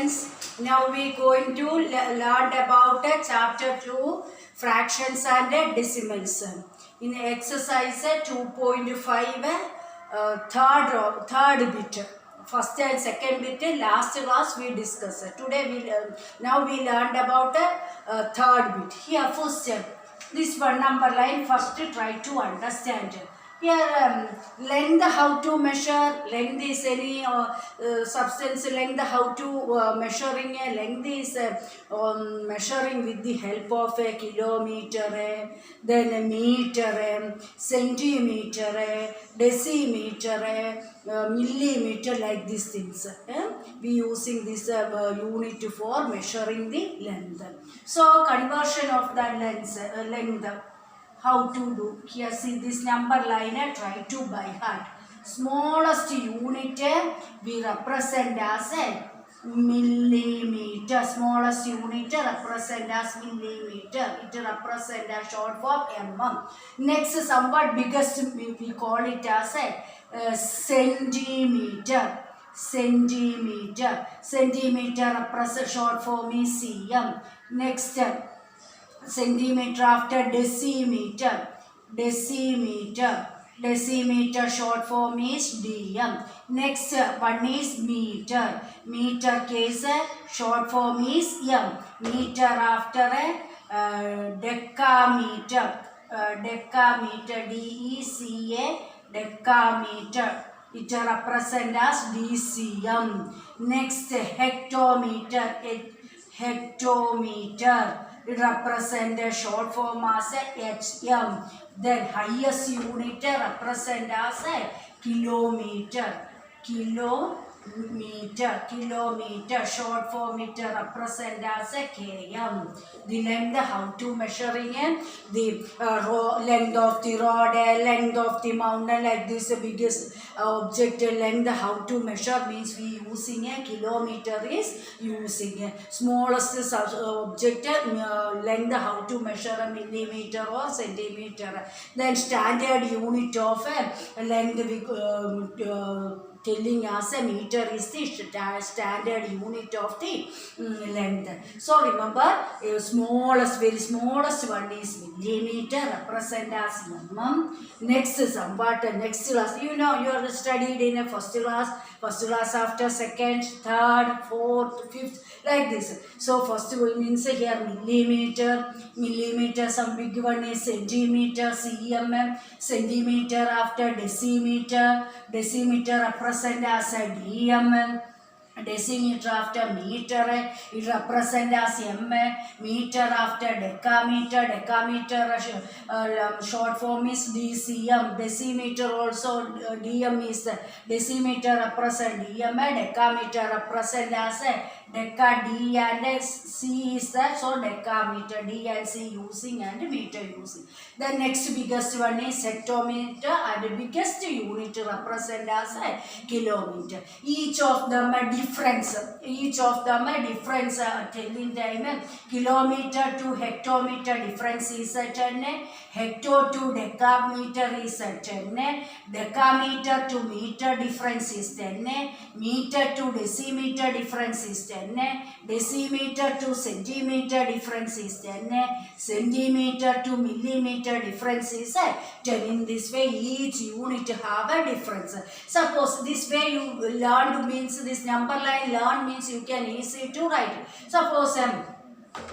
students, now we going to learn about chapter 2 fractions and decimals. In exercise 2.5 third bit. First and second bit last class we discussed. Today now we learned about third bit. Here first this one number line first try to understand. Here length how to measure. Length is any substance length how to measuring a length is measuring with the help of a kilometer, then a meter, centimeter, decimeter, millimeter, like these things. We using this unit for measuring the length. So conversion of the length. How to do? Here see this number line, try to by heart. Smallest unit we represent as a millimeter. Smallest unit represent as millimeter. It represent as short form mm. Next somewhat biggest we call it as a centimeter. Centimeter. Centimeter represent short form is cm. Next centimeter after decimeter. Decimeter. Decimeter short form is dm. Next one is meter. Meter case short form is m. Meter after decameter. Decameter deca decameter. It represent as dcm. Next hectometer. Hectometer. It represent a short form as a hm. Then highest unit represent as a kilometer. Kilometer. Kilometer short form it represent as a km. The length how to measuring it? The length of the rod, length of the mountain, like this biggest object length how to measure means we using a kilometer is using a smallest object length how to measure a millimeter or centimeter. Then standard unit of length we telling us a meter is the standard unit of the length. So remember, smallest, very smallest one is millimeter, represent as mm. Next is somewhat next class. You know, you are studied in a first class after second, third, fourth, fifth, like this. So first means here millimeter, millimeter. Some big one is centimeter, cm, centimeter after decimeter, decimeter represent as a dm. Decimeter after meter, it represent as m. Meter after decameter, decameter short form is dcm. Decimeter also dm is decimeter represent dm. Decameter represent as a deca. D and c is that, so decameter. D and c using and meter using. The next biggest one is hectometer and biggest unit represent as a kilometer. Each of them a difference. Each of them a difference. Telling time kilometer to hectometer difference is 10. Hecto to decameter is 10. Decameter to meter difference is 10. Meter to decimeter difference is 10. Decimeter to centimeter difference is 10. Centimeter to millimeter difference is 10. In this way each unit have a difference. Suppose this way you learned means this number line learn means you can easy to write. Suppose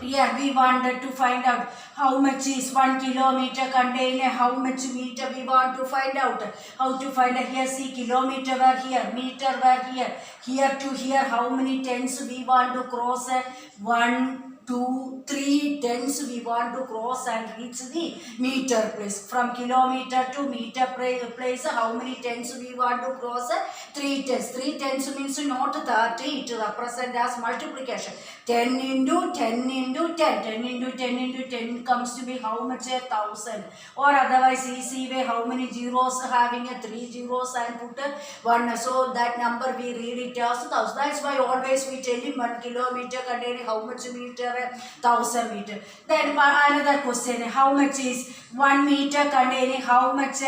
here we wanted to find out how much is 1 kilometer contain, how much meter we want to find out. How to find out? Here see kilometer were here, meter were here. Here to here how many tens we want to cross? 1, 2, 3 tens we want to cross and reach the meter place. From kilometer to meter place how many tens we want to cross? 3 tens. 3 tens means not 30, it represent as multiplication. 10 into 10 into 10. 10 into 10 into 10 comes to be how much? 1000. Or otherwise easy way, how many zeros having a 3 zeros and put 1. So that number we read it as 1000. That's why always we tell him 1 kilometer containing how much meter? 1000 meter. Then another question, how much is 1 meter containing how much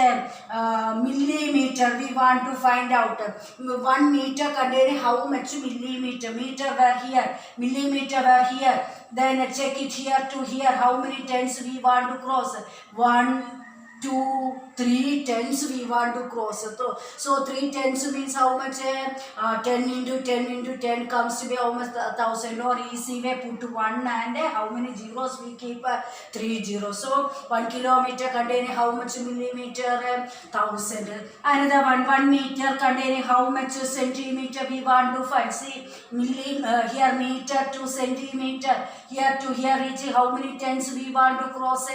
millimeter? We want to find out 1 meter containing how much millimeter. Meter were here, millimeter were here. Then check it here to here, how many tens we want to cross. 1, 2, 3 tens we want to cross. So 3 tens means how much? 10 into 10 into 10 comes to be almost 1000. Or easy way, put 1 and how many zeros we keep? 3 zeros. So 1 kilometer containing how much millimeter? 1000. Another 1 meter containing how much centimeter we want to find. See, here meter to centimeter. Here to here reaching how many tens we want to cross?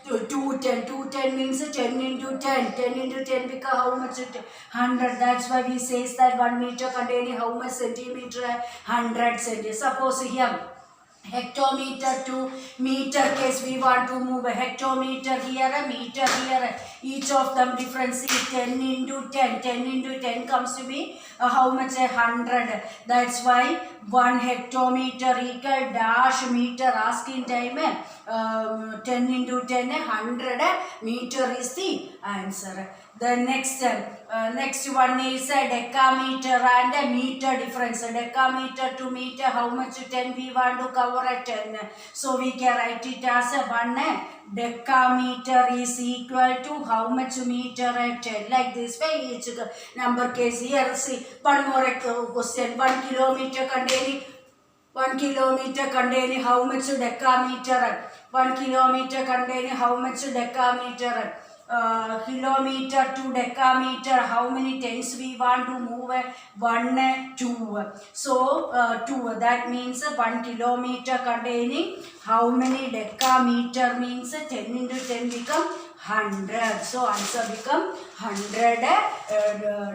210. 210 means 10 into 10. 10 into 10 become how much? 100. That's why we say that 1 meter containing how much centimeter? 100 centimeters. Suppose here hectometer to meter case we want to move a hectometer here, a meter here. Each of them different. See, 10 into 10. 10 into 10 comes to be how much? 100. That's why 1 hectometer equal dash meter. Asking time 10 into 10 100 meter is the answer. The next one is a decameter and a meter difference. Decameter to meter, how much 10 we want to cover at 10. So we can write it as a 1 decameter is equal to how much meter at 10. Like this way each number case. Here see one more question. 1 kilometer containing 1 kilometer containing how much decameter? 1 kilometer containing how much decameter? Kilometer to decameter, how many tens we want to move? 1, 2. So 2, that means 1 kilometer containing how many decameter means 10 into 10 become 100. So answer become 100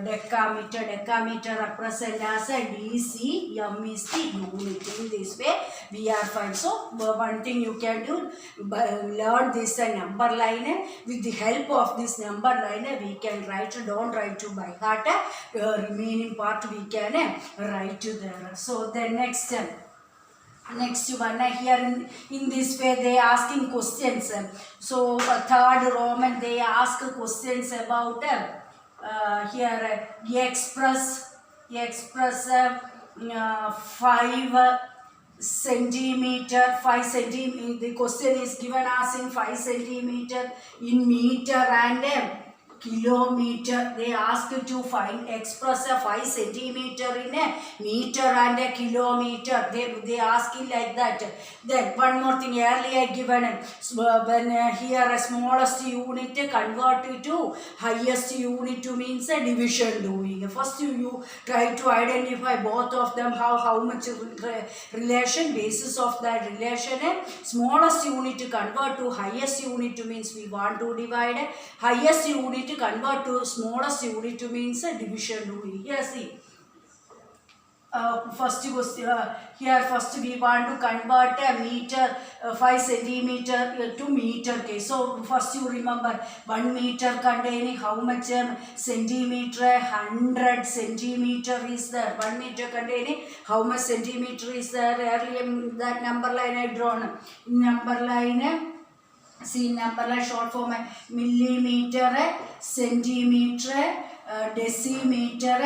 decameter. Decameter represent as a DC. M is the unit. In this way we are fine. So one thing you can do, learn this number line. With the help of this number line we can write. Don't write to by heart. Remaining part we can write there. So the next one here in this way they asking questions. So third Roman they ask questions about here express 5 centimeter. 5 centimeter. The question is given as in 5 centimeter in meter and kilometer. They ask to find express a 5 centimeter in a meter and a kilometer. They ask it like that. Then one more thing earlier given, when here a smallest unit convert to highest unit means a division doing. First you try to identify both of them, how much relation, basis of that relation. Smallest unit convert to highest unit means we want to divide. Highest unit convert to smallest unit means division doing. Here see, first here first we want to convert a meter 5 centimeter to meter case. So first you remember 1 meter containing how much centimeter? 100 centimeter is there. 1 meter containing how much centimeter is there? Earlier that number line I drawn. Number line see, number line short form millimeter, centimeter, decimeter,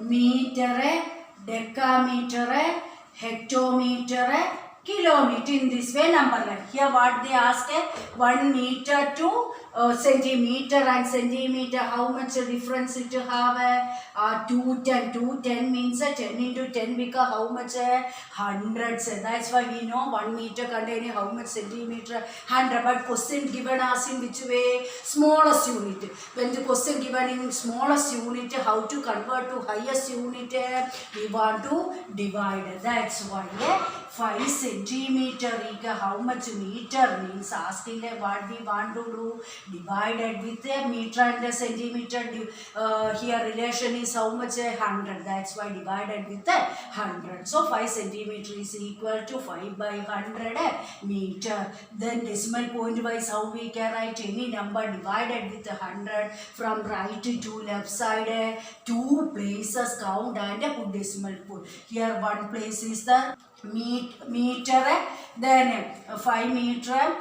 meter, decameter, hectometer, kilometer. In this way number line. Here what they ask 1 meter to centimeter and centimeter, how much difference it have? 210. 210 means 10 into 10 become how much? 100. That's why we know 1 meter containing how much centimeter? 100. But question given us in which way? Smallest unit. When the question given in smallest unit, how to convert to highest unit? We want to divide. That's why 5 centimeter equal how much meter means asking what we want to do, divided with a meter and a centimeter. Here relation is how much? 100. That's why divided with 100. So 5 centimeter is equal to 5 by 100 meter. Then decimal point wise how we can write any number divided with 100 from right to left side. 2 places count and put decimal point. Here 1 place is the meter, then 5 meter,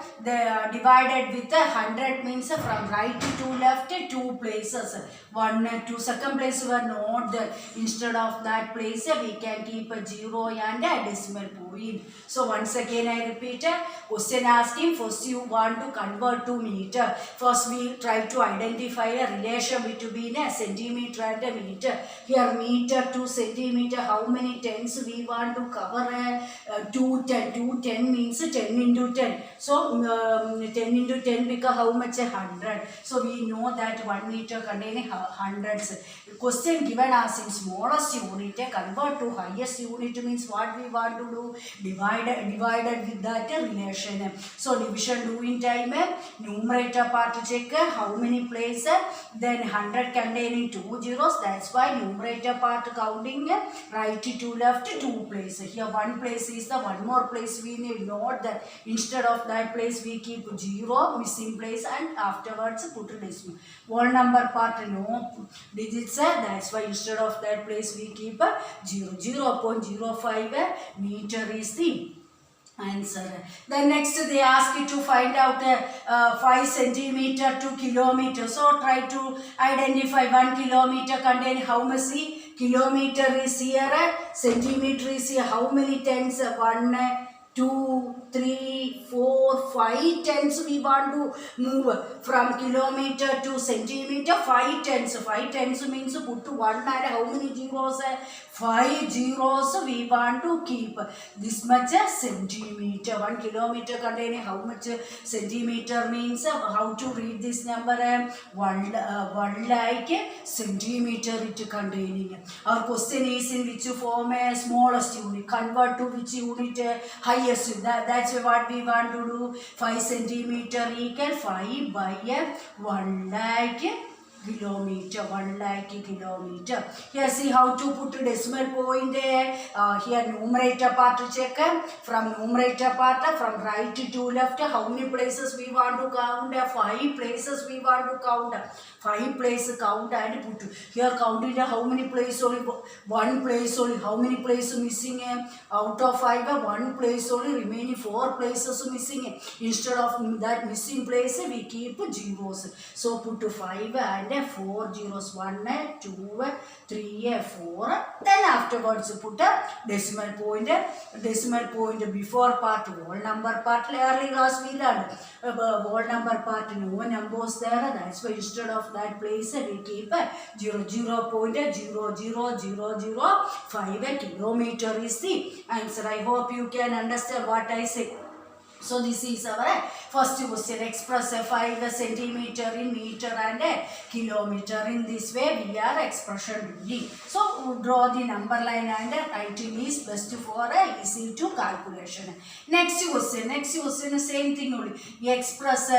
divided with 100 means from right to left 2 places. 1 to second place were not there. Instead of that place we can keep a 0 and a decimal point. So once again I repeat, question asking first you want to convert to meter. First we try to identify a relation between a centimeter and a meter. Here meter to centimeter, how many tens we want to cover? 210. 210 means 10 into 10. So 10 into 10 become how much? 100. So we know that 1 meter containing hundreds. Question given us in smallest unit, convert to highest unit means what we want to do? Divided with that relation. So division do in time, numerator part check how many places, then 100 containing 2 zeros. That's why numerator part counting right to left 2 places. Here 1 place is the one more place we need. Note that instead of that place we keep 0 missing place and afterwards put a decimal. Whole number part no digits, that's why instead of that place we keep 0. 0.05 meter is the answer. Then next they ask you to find out 5 centimeter to kilometer. So try to identify 1 kilometer contain how much? Kilometer is here, centimeter is here. How many tens? 1, 2, 3, 4, 5 tens we want to move from kilometer to centimeter. 5 tens. 5 tens means put to 1 and how many zeros? 5 zeros we want to keep. This much centimeter. 1 kilometer containing how much centimeter means how to read this number? 1 like centimeter it containing. Our question is in which form? Smallest unit. Convert to which unit? Highest. That's what we want to do. 5 centimeter equal 5 by 1 like kilometer. 1 lakh kilometer. Here see how to put a decimal point. Here numerator part check. From numerator part from right to left how many places we want to count? 5 places we want to count. 5 places count and put. Here counting how many places? Only 1 place only. How many places missing? Out of 5 1 place only, remaining 4 places missing. Instead of that missing place we keep zeros. So put 5 and 4 zeros. 1, 2, 3, 4. Then afterwards put a decimal point. Decimal point before part whole number part. Early class we learned whole number part no numbers there. That's why instead of that place we keep 0.000005 kilometer is the answer. I hope you can understand what I say. So this is our first question. Express 5 centimeter in meter and kilometer. In this way we are expression doing. So draw the number line and writing is best for easy to calculation. Next question same thing only. Express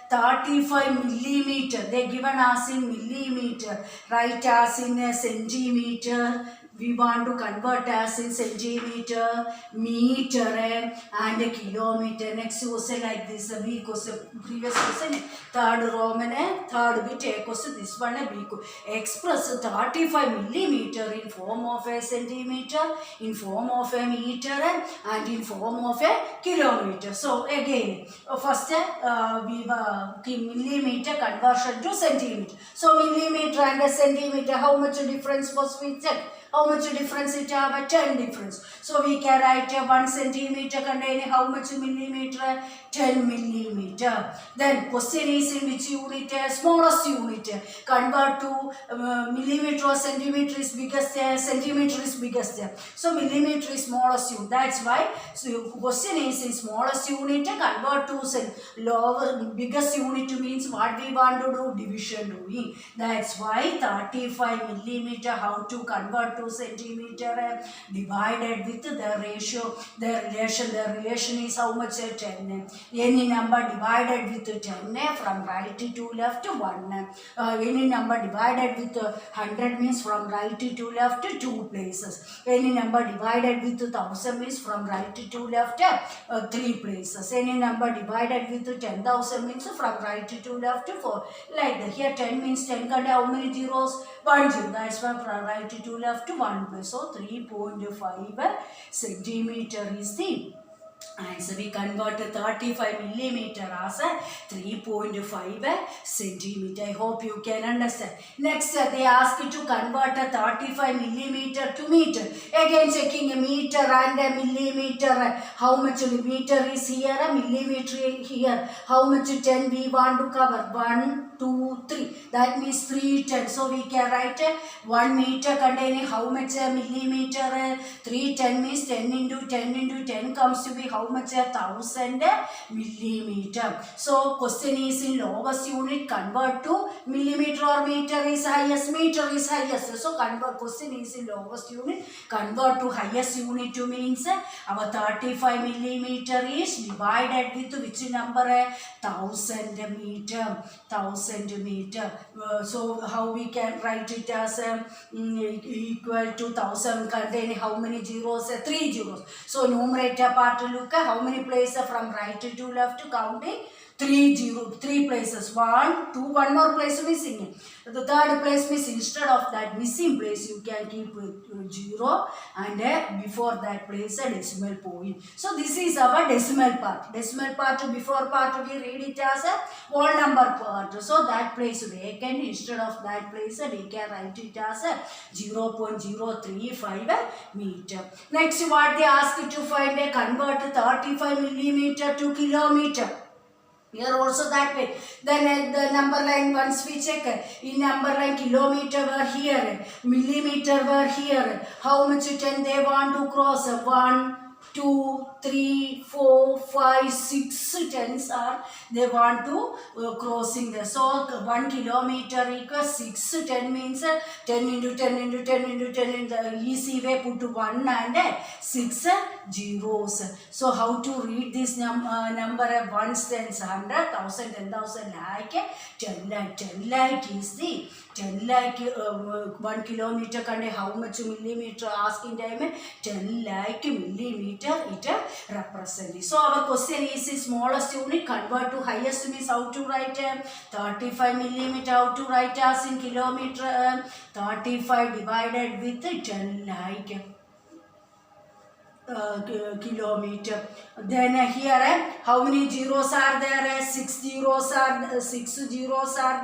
35 millimeter. They given us in millimeter. Write as in centimeter. We want to convert as in centimeter, meter and kilometer. Next question like this. B question, previous question. Third Roman, third bit A question. This one B. Express 35 millimeter in form of a centimeter, in form of a meter and in form of a kilometer. So again, first we millimeter conversion to centimeter. So millimeter and a centimeter, how much difference was we check? How much difference it have? 10 difference. So we can write 1 centimeter containing how much millimeter? 10 millimeter. Then question is in which unit? Smallest unit. Convert to millimeter or centimeter is biggest. Centimeter is biggest. So millimeter is smallest unit. That's why. So question is in smallest unit. Convert to lower biggest unit means what we want to do? Division doing. That's why 35 millimeter. How to convert to centimeter? Divided with the ratio. The relation is how much? 10. Any number divided with 10 from right to left 1. Any number divided with 100 means from right to left 2 places. Any number divided with 1000 means from right to left 3 places. Any number divided with 10,000 means from right to left 4. Like that. Here 10 means 10 contain how many zeros? 1 zero. That's why from right to left left 1 place. So 3.5 centimeter is the answer. We convert 35 millimeter as a 3.5 centimeter. I hope you can understand. Next, they ask you to convert a 35 millimeter to meter. Again, checking a meter and a millimeter. How much meter is here? A millimeter here. How much 10 we want to cover? 1, 2, 3. That means 3 10. So we can write 1 meter containing how much millimeter? 3 10 means 10 into 10 into 10 comes to be how much? 1000 millimeter. So question is in lowest unit, convert to millimeter or meter is highest, meter is highest. So convert, question is in lowest unit, convert to highest unit to means our 35 millimeter is divided with which number? 1000 meter. 1000 meter. So how we can write it as equal to 1000 containing how many zeros? 3 zeros. So numerator part, look at how many places from right to left counting? 3 places. 1, 2, 1 more place missing. The third place missing. Instead of that missing place, you can keep 0 and before that place a decimal point. So this is our decimal part. Decimal part before part we read it as a whole number part. So that place vacant. Instead of that place we can write it as a 0.035 meter. Next, what they ask you to find, a convert 35 millimeter to kilometer. Here also that way. Then the number line, once we check, in number line kilometer were here, millimeter were here. How much 10 they want to cross? 1, 2, 3, 4, 5, 6 tens are they want to crossing there. So 1 kilometer equals 6 10 means 10 into 10 into 10 into 10 in the easy way put 1 and 6 zeros. So how to read this number? Ones, tens, 100, 1000, 10,000, lakh, 10 lakh. 10 lakh is the 10 lakh 1 kilometer contain how much millimeter? Asking time 10 lakh millimeter it represents. So our question is smallest unit, convert to highest means how to write 35 millimeter, how to write as in kilometer? 35 divided with 10 lakh kilometer. Then here how many zeros are there? 6 zeros are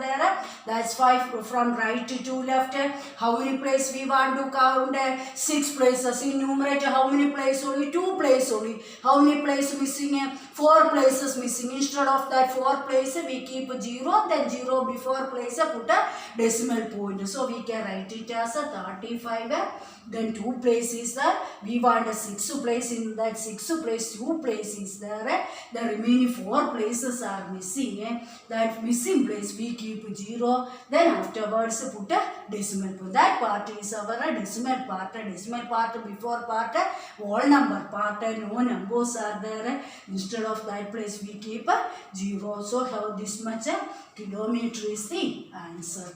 there. That's 5 from right to left. How many places we want to count? 6 places. In numerator how many places? Only 2 places only. How many places missing? 4 places missing. Instead of that 4 places we keep 0, then 0 before place put a decimal point. So we can write it as a 35. Then 2 places there. We want a 6 place. In that 6 place 2 places there. The remaining 4 places are missing. That missing place we keep 0. Then afterwards put a decimal point. That part is our decimal part. Decimal part before part whole number part. No numbers are there. Instead of that place we keep 0. So how this much kilometer is the answer.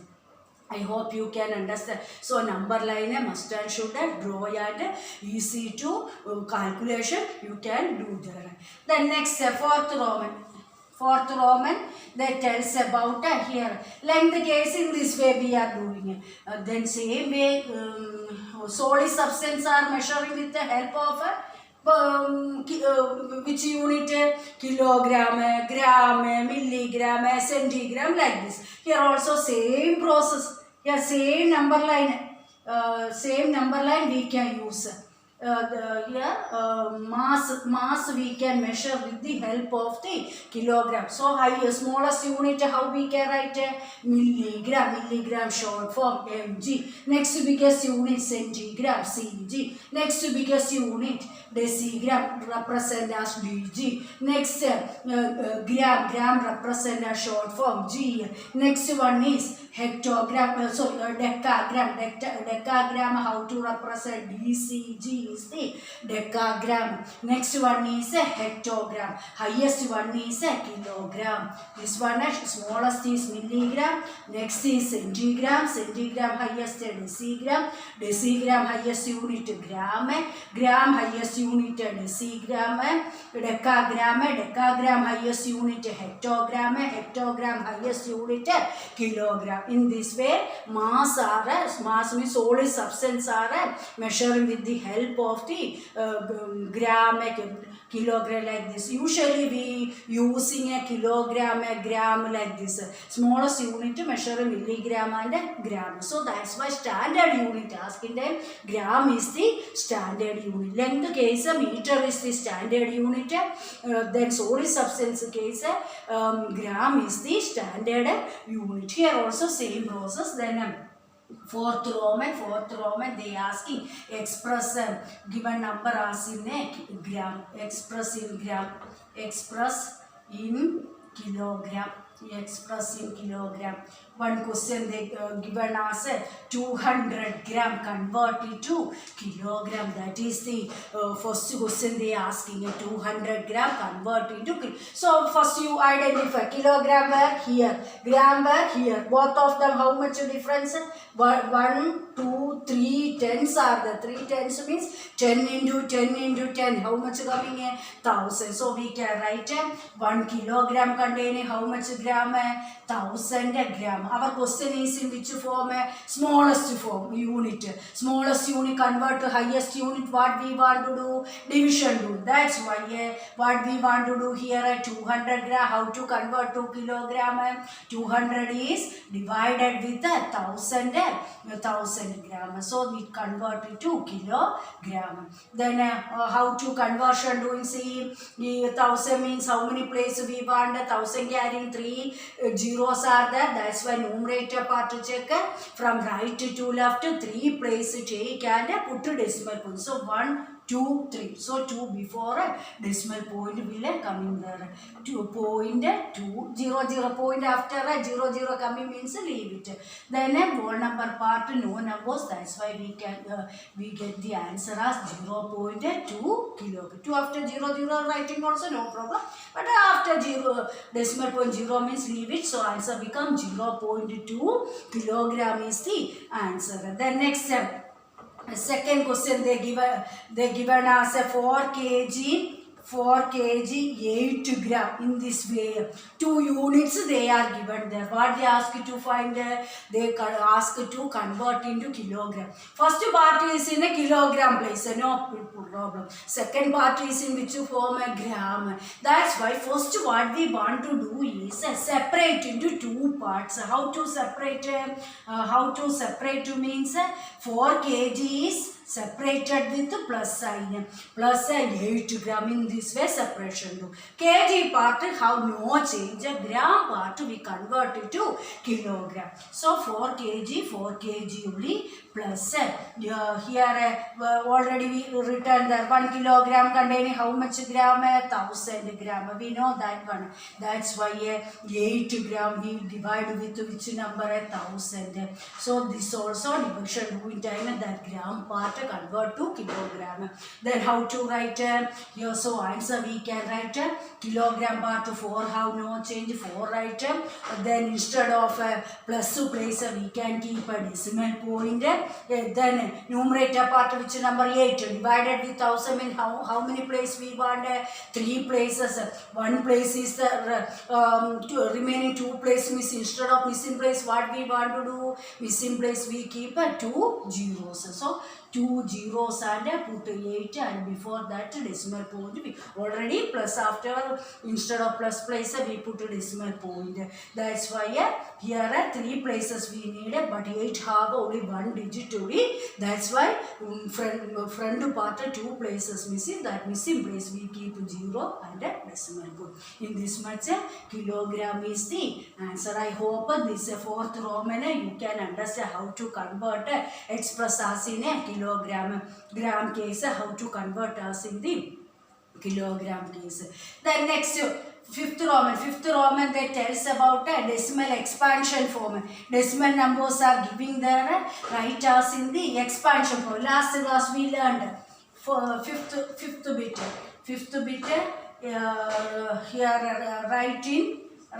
I hope you can understand. So number line must and should draw and easy to calculation you can do there. Then next fourth Roman that tells about here length case. In this way we are doing it. Then same way solid substance are measuring with the help of which unit? Kilogram, gram, milligram, centigram, like this. Here also same process. Here same number line we can use. Mass we can measure with the help of the kilogram. So smallest unit how we can write? Milligram short form mg. Next biggest unit centigram cg. Next biggest unit decigram represent as dg. Next gram represent as short form g. Next one is hectogram, decagram how to represent dcg. is the decagram. Next one is a hectogram. Highest one is a kilogram. This one is smallest is milligram. Next is centigram. Centigram highest decigram. Decigram highest unit gram. Gram highest unit decigram. Decagram. Decagram highest unit hectogram. Hectogram highest unit kilogram. In this way, mass means solid substance are measuring with the help of the gram, kilogram like this. Usually we using a kilogram, a gram like this. Smallest unit to measure milligram and gram. So that's why standard unit asking them gram is the standard unit. Length case meter is the standard unit. Then solid substance case gram is the standard unit. Here also same process. Then fourth Roman they asking express given number as in a gram, express in gram, express in kilogram, express in kilogram. One question they given as 200 gram converted to kilogram. That is the first question they asking, a 200 gram converted to kilogram. So first you identify kilogram were here, gram were here. Both of them how much difference? 1, 2, 3 tens are the 3 tens means 10 into 10 into 10. How much coming? 1000. So we can write 1 kilogram containing how much gram? 1000 gram. Our question is in which form? Smallest form, unit. Smallest unit convert to highest unit. What we want to do? Division rule. That's why what we want to do here 200 gram. How to convert to kilogram? 200 is divided with 1000 gram. So we convert it to kilogram. Then how to conversion doing? See, 1000 means how many places we want? 1000 carrying 3 zeros are there. That's why numerator part to check from right to left 3 places take and put to decimal point. So 1, 2, 3. So 2 before decimal point will coming there. 2.2 0 0 point after 0 0 coming means leave it. Then whole number part no numbers. That's why we can we get the answer as 0.2 kilogram. 2 after 0 0 writing also no problem. But after 0 decimal point 0 means leave it. So answer becomes 0.2 kilogram is the answer. Then next step. Second question they given us a 4 kg 8 gram. In this way 2 units they are given there. What they ask you to find? They ask to convert into kilogram. First part is in a kilogram place, no problem. Second part is in which form? A gram. That's why first what we want to do is separate into 2 parts. How to separate? How to separate means 4 kg is separated with plus sign, plus 8 gram. In this way separation do. Kg part have no change, gram part we convert it to kilogram. So 4 kg only plus here already we written that 1 kilogram containing how much gram? 1000 gram. We know that one. That's why 8 gram we divide with which number? 1000. So this also division do in time that gram part convert to kilogram. Then how to write here? So answer we can write kilogram part 4 have no change, 4 write. Then instead of plus place we can keep a decimal point. Then numerator part which number? 8 divided with 1000 means how many places we want? 3 places. 1 place is the remaining 2 places miss. Instead of missing place what we want to do? Missing place we keep 2 zeros. So 2 zeros and put 8 and before that decimal point we already plus after instead of plus place we put a decimal point. That's why here 3 places we need but 8 have only 1 digit only. That's why front part 2 places missing. That missing place we keep 0 and decimal point. In this much kilogram is the answer. I hope this 4th Roman you can understand how to convert express as in a kilogram gram case, how to convert as in the kilogram case. Then next 5th Roman they tells about a decimal expansion form. Decimal numbers are giving their right as in the expansion form. Last class we learned fifth bit. Here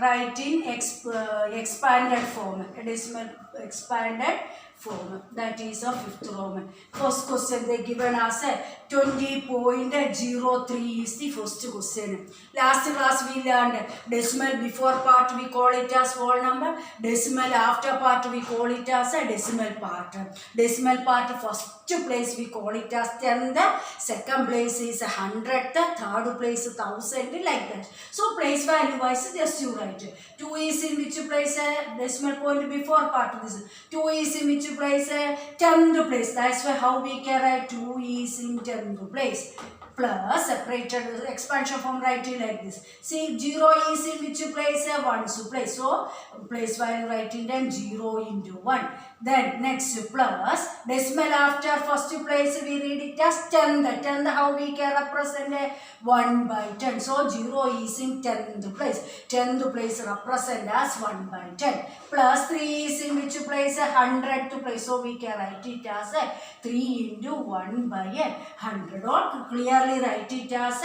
write in expanded form, decimal expanded form. That is a fifth Roman. First question they given us 20.03 is the first question. Last class we learned decimal before part we call it as whole number, decimal after part we call it as a decimal part. Decimal part first place we call it as tenth, second place is hundredth, third place 1000, like that. So place value wise just you write. 2 is in which place, decimal point before part of this. 2 is in which place, 10th place. That's why how we can write 2 is in 10th place. Plus separated expansion form writing like this. See 0 is in which place, 1's place. So place value writing then 0 into 1. Then next plus decimal after first place we read it as 10. 10 how we can represent 1 by 10. So 0 is in 10th place. 10th place represent as 1 by 10. Plus 3 is in which place, 100th place. So we can write it as 3 into 1 by 100. Or clearly write it as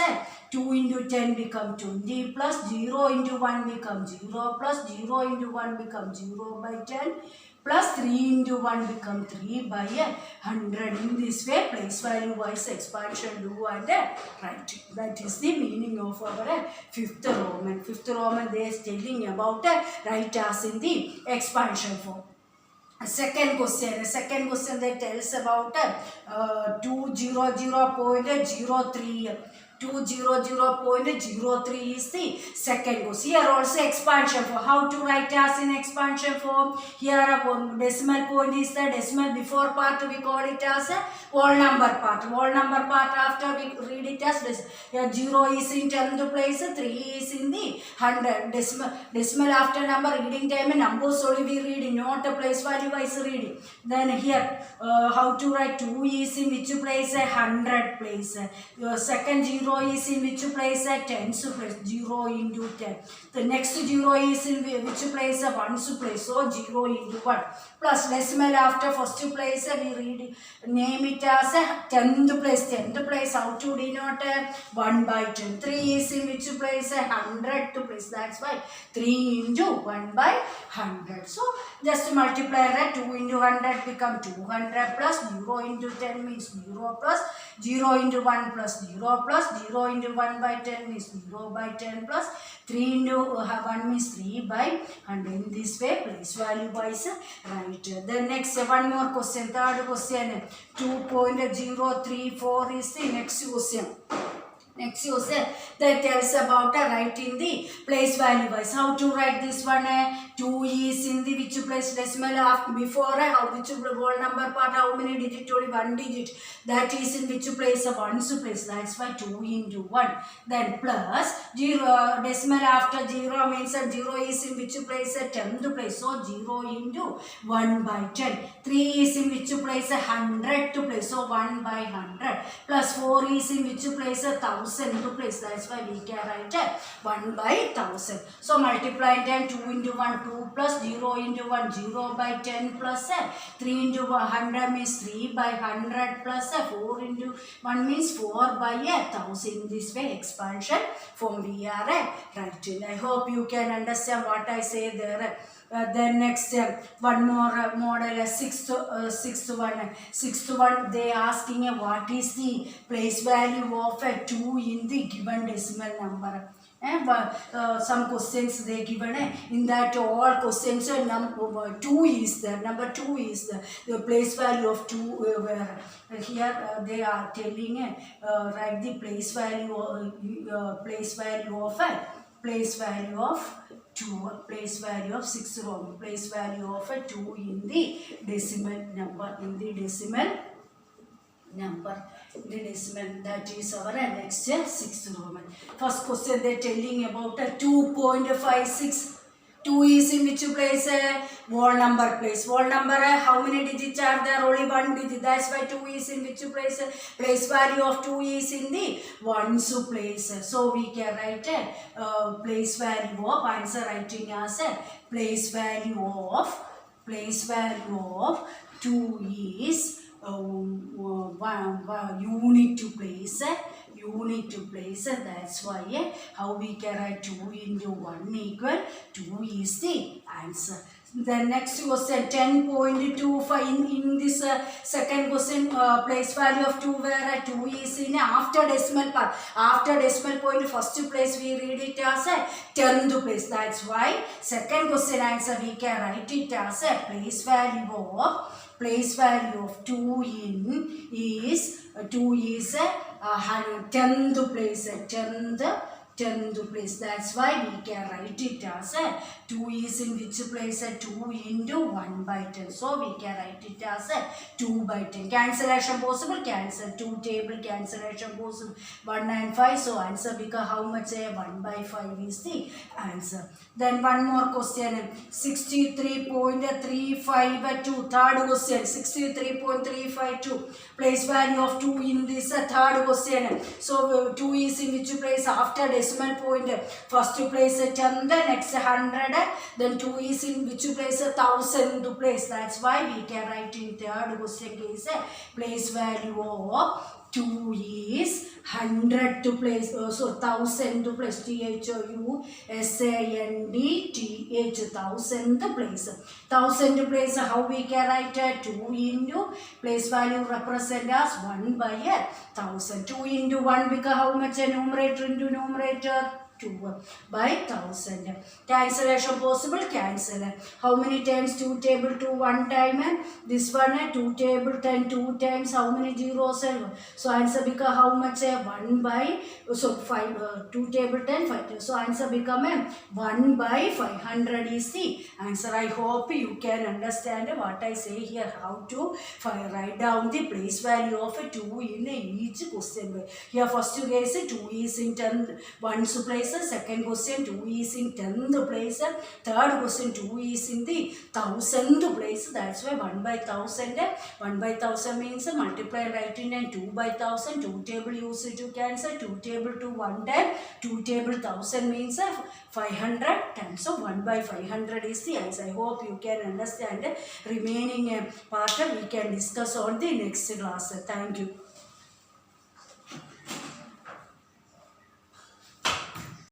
2 into 10 become 20 plus 0 into 1 become 0 plus 0 into 1 become 0 by 10 plus 3 into 1 become 3 by 100. In this way, place value wise expansion do and write. That is the meaning of our fifth Roman. Fifth Roman they is telling about write as in the expansion form. Second question that tells about 200.03. 200.03 is the second question. Here also expansion form. How to write as in expansion form? Here a decimal point is the decimal before part we call it as a whole number part. Whole number part after we read it as here 0 is in 10th place, 3 is in the 100. Decimal after number reading time numbers only we reading, not a place value wise reading. Then here how to write 2 is in which place, 100 place. Your second 0 is in which place, 10's place, 0 into 10. The next 0 is in which place, 1's place, so 0 into 1. Plus decimal after first place we read name it as 10th place. 10th place how to denote 1 by 10. 3 is in which place, 100th place. That's why 3 into 1 by 100. So just multiply that 2 into 100 become 200 plus 0 into 10 means 0 plus 0 into 1 plus 0 plus 0 into 1 by 10 means 0 by 10 plus 3 into 1 means 3 by 100. In this way place value wise right. Then next one more question, third question 2.034 is the next question. Next question that tells about writing the place value wise. How to write this one? 2 is in the which place, decimal after before how which whole number part, how many digit? Only 1 digit. That is in which place, 1's place. That's why 2 into 1. Then plus 0 decimal after 0 means 0 is in which place, 10th place. So 0 into 1 by 10. 3 is in which place, 100th place. So 1 by 100. Plus 4 is in which place, 1000 place. That's why we can write 1 by 1000. So multiply 10, 2 into 1, 2 plus 0 into 1, 0 by 10 plus 3 into 100 means 3 by 100 plus 4 into 1 means 4 by 1000. In this way expansion form we are writing. I hope you can understand what I say there. Then next one more model, sixth one they asking what is the place value of 2 in the given decimal number. Some questions they given in that all questions number 2 is there. Number 2 is the place value of 2 where here they are telling write the place value of 2, place value of 6 Roman, place value of 2 in the decimal number, the decimal, that is our next 6 Roman. First question they are telling about 2.56. 2 is in which place? Whole number place. Whole number, how many digits are there? Only 1 digit. That's why 2 is in which place? Place value of 2 is in the 1's place. So we can write place value of, answer writing as place value of 2 is unit to place. Unit to place. That's why how we can write 2 into 1 equal 2 is the answer. The next question 10.25 in this second question place value of 2 where 2 is in after decimal part. After decimal point first place we read it as a 10th place. That's why second question answer we can write it as a place value of 2 in is 2 is a 10th place. 10th place. That's why we can write it as a 2 is in which place? 2 into 1 by 10. So we can write it as a 2 by 10. Cancellation possible? Cancel. 2 table cancellation possible. 1 and 5. So answer become how much? 1 by 5 is the answer. Then one more question. 63.352. Third question. 63.352. Place value of 2 in this third question. So 2 is in which place? After decimal point. First place 10, next 100. Then 2 is in which place? 1000 place. That's why we can write in third question case place value of 2 is 100 to place. So 1000 to place. THOUSAND 1000 place. 1000 place. How we can write 2 into place value represent as 1 by 1000. 2 into 1 become how much? Numerator into numerator 2 by 1000. Cancellation possible? Cancel. How many times 2 table 2 1 time? This one 2 table 10 2 times. How many zeros? So answer become how much? 1 by 5 2 table 10 5. So answer become 1 by 500 is the answer. I hope you can understand what I say here. How to write down the place value of 2 in each question. Here first case 2 is in 10 ones place. Second question 2 is in 10th place. Third question 2 is in the 1000th place. That's why 1 by 1000. 1 by 1000 means multiply right in and 2 by 1000. 2 table used to cancel. 2 table to 1 time. 2 table 1000 means 500 times. So 1 by 500 is the answer. I hope you can understand. Remaining part we can discuss on the next class. Thank you.